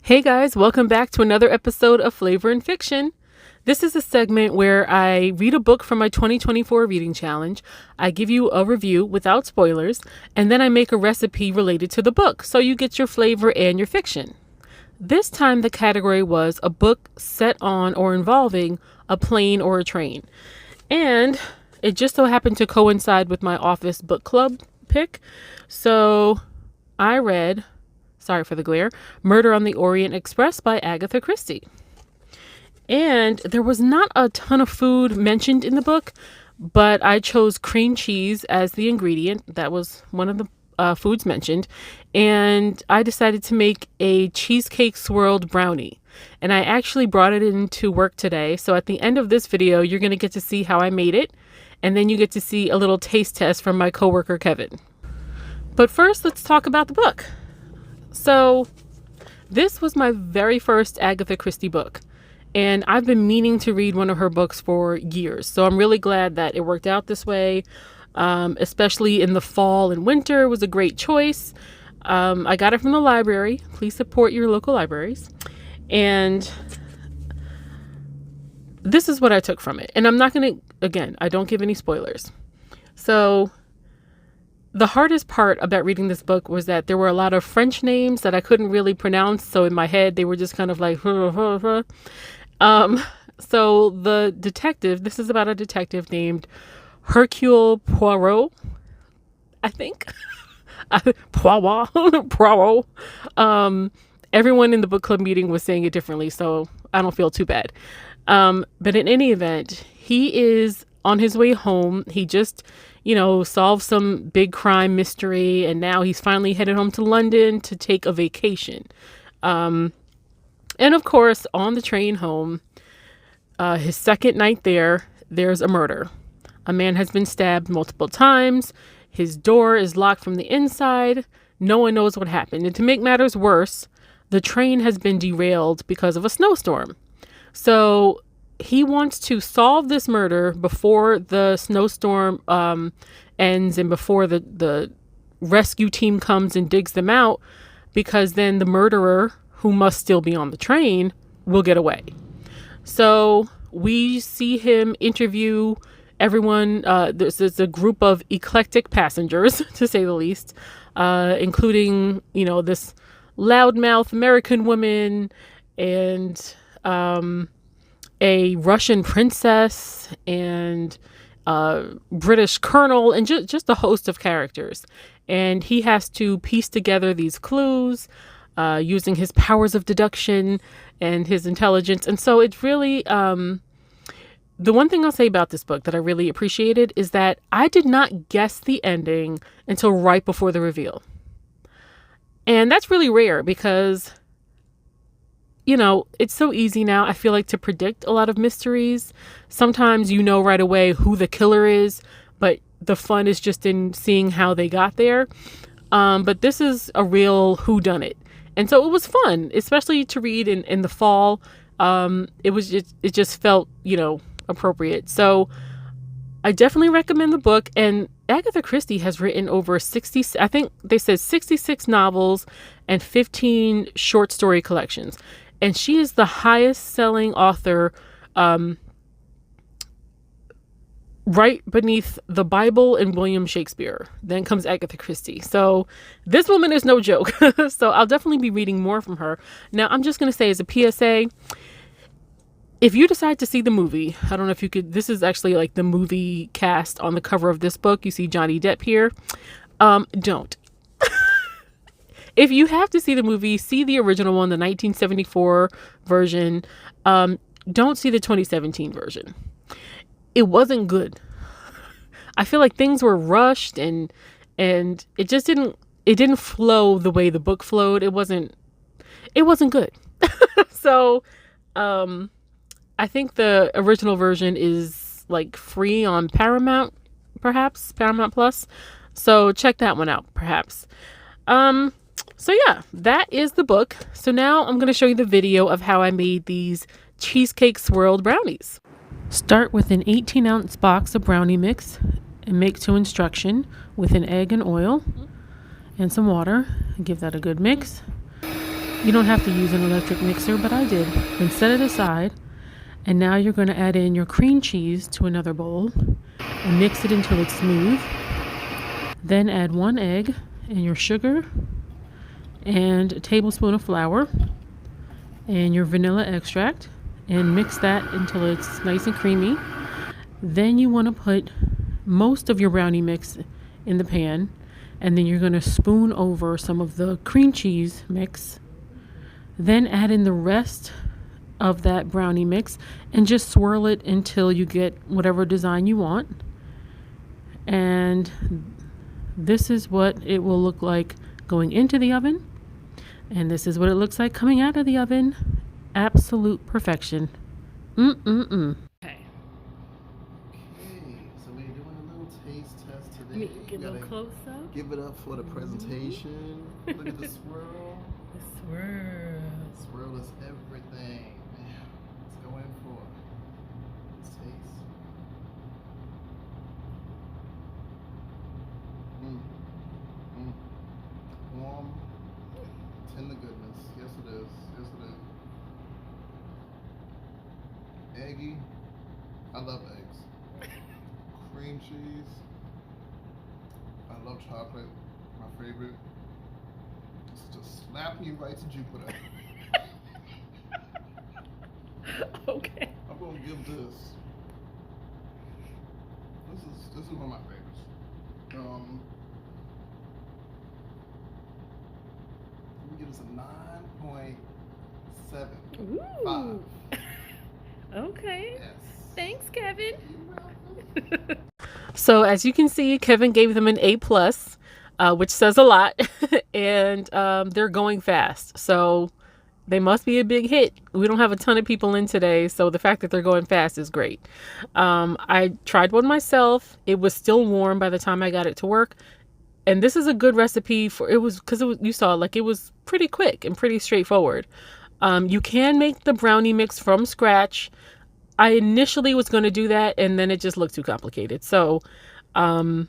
Hey guys, welcome back to another episode of Flavor and Fiction. This is a segment where I read a book from my 2024 reading challenge. I give you a review without spoilers, and then I make a recipe related to the book, so you get your flavor and your fiction. This time the category was a book set on or involving a plane or a train. And it just so happened to coincide with my office book club pick. So I read, sorry for the glare, Murder on the Orient Express by Agatha Christie. And there was not a ton of food mentioned in the book, but I chose cream cheese as the ingredient. That was one of the foods mentioned. And I decided to make a cheesecake swirled brownie. And I actually brought it into work today. So at the end of this video, you're going to get to see how I made it. And then you get to see a little taste test from my coworker, Kevin. But first, let's talk about the book. So this was my very first Agatha Christie book, and I've been meaning to read one of her books for years. So I'm really glad that it worked out this way, especially in the fall and winter. It was a great choice. I got it from the library. Please support your local libraries. And this is what I took from it. And I'm not going to, again, I don't give any spoilers. So the hardest part about reading this book was that there were a lot of French names that I couldn't really pronounce. So in my head, they were just kind of like, so the detective, this is about a detective named Hercule Poirot, I think. Poirot. Everyone in the book club meeting was saying it differently, so I don't feel too bad. But in any event, he is on his way home. He just, solved some big crime mystery, and now he's finally headed home to London to take a vacation. And of course, on the train home, his second night there's a murder. A man has been stabbed multiple times. His door is locked from the inside. No one knows what happened. And to make matters worse, the train has been derailed because of a snowstorm. So he wants to solve this murder before the snowstorm ends and before the rescue team comes and digs them out, because then the murderer, who must still be on the train, will get away. So we see him interview everyone. There's a group of eclectic passengers, to say the least, including, this loudmouth American woman and a Russian princess and British colonel, and just a host of characters. And he has to piece together these clues using his powers of deduction and his intelligence. And so it's really, the one thing I'll say about this book that I really appreciated is that I did not guess the ending until right before the reveal. And that's really rare because it's so easy now, I feel like, to predict a lot of mysteries. Sometimes right away who the killer is, but the fun is just in seeing how they got there. But this is a real whodunit. And so it was fun, especially to read in the fall. It just felt, appropriate. So I definitely recommend the book. And Agatha Christie has written over 60, I think they said 66 novels and 15 short story collections. And she is the highest selling author, right beneath the Bible and William Shakespeare. Then comes Agatha Christie. So this woman is no joke. So I'll definitely be reading more from her. Now, I'm just going to say as a PSA, if you decide to see the movie, I don't know if you could, this is actually like the movie cast on the cover of this book. You see Johnny Depp here. Don't. If you have to see the movie, see the original one, the 1974 version. Don't see the 2017 version. It wasn't good. I feel like things were rushed and it just didn't flow the way the book flowed. It wasn't good. So, I think the original version is like free on Paramount, perhaps Paramount Plus. So check that one out, perhaps. So yeah, that is the book. So now I'm going to show you the video of how I made these cheesecake swirled brownies. Start with an 18-ounce box of brownie mix and make to instruction with an egg and oil and some water. Give that a good mix. You don't have to use an electric mixer, but I did. Then set it aside. And now you're going to add in your cream cheese to another bowl and mix it until it's smooth. Then add 1 egg and your sugar and a tablespoon of flour and your vanilla extract, and mix that until it's nice and creamy. Then you want to put most of your brownie mix in the pan, and then you're going to spoon over some of the cream cheese mix. Then add in the rest of that brownie mix and just swirl it until you get whatever design you want. And this is what it will look like going into the oven, and this is what it looks like coming out of the oven. Absolute perfection. Okay. Okay, so we're doing a little taste test today. Let me get a little close up. Give it up for the presentation. Look at the swirl. The swirl. Swirl is everything. Let's go in for it. Let's taste. Warm, tender goodness. Yes, it is. Yes, it is. Eggy. I love eggs. Cream cheese. I love chocolate. My favorite. It's just slap me right to Jupiter. Okay. I'm gonna give this. This is one of my favorites. Let me give this a 9.75. Ooh. Okay. Yes. Thanks, Kevin. You're welcome. So as you can see, Kevin gave them an A+, which says a lot, and they're going fast. So they must be a big hit. We don't have a ton of people in today, so the fact that they're going fast is great. I tried one myself. It was still warm by the time I got it to work. And this is a good recipe for, you saw, like, it was pretty quick and pretty straightforward. You can make the brownie mix from scratch. I initially was going to do that, and then it just looked too complicated. So, I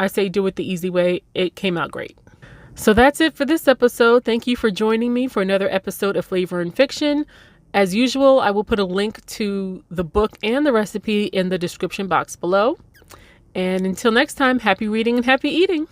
say do it the easy way. It came out great. So that's it for this episode. Thank you for joining me for another episode of Flavor and Fiction. As usual, I will put a link to the book and the recipe in the description box below. And until next time, happy reading and happy eating.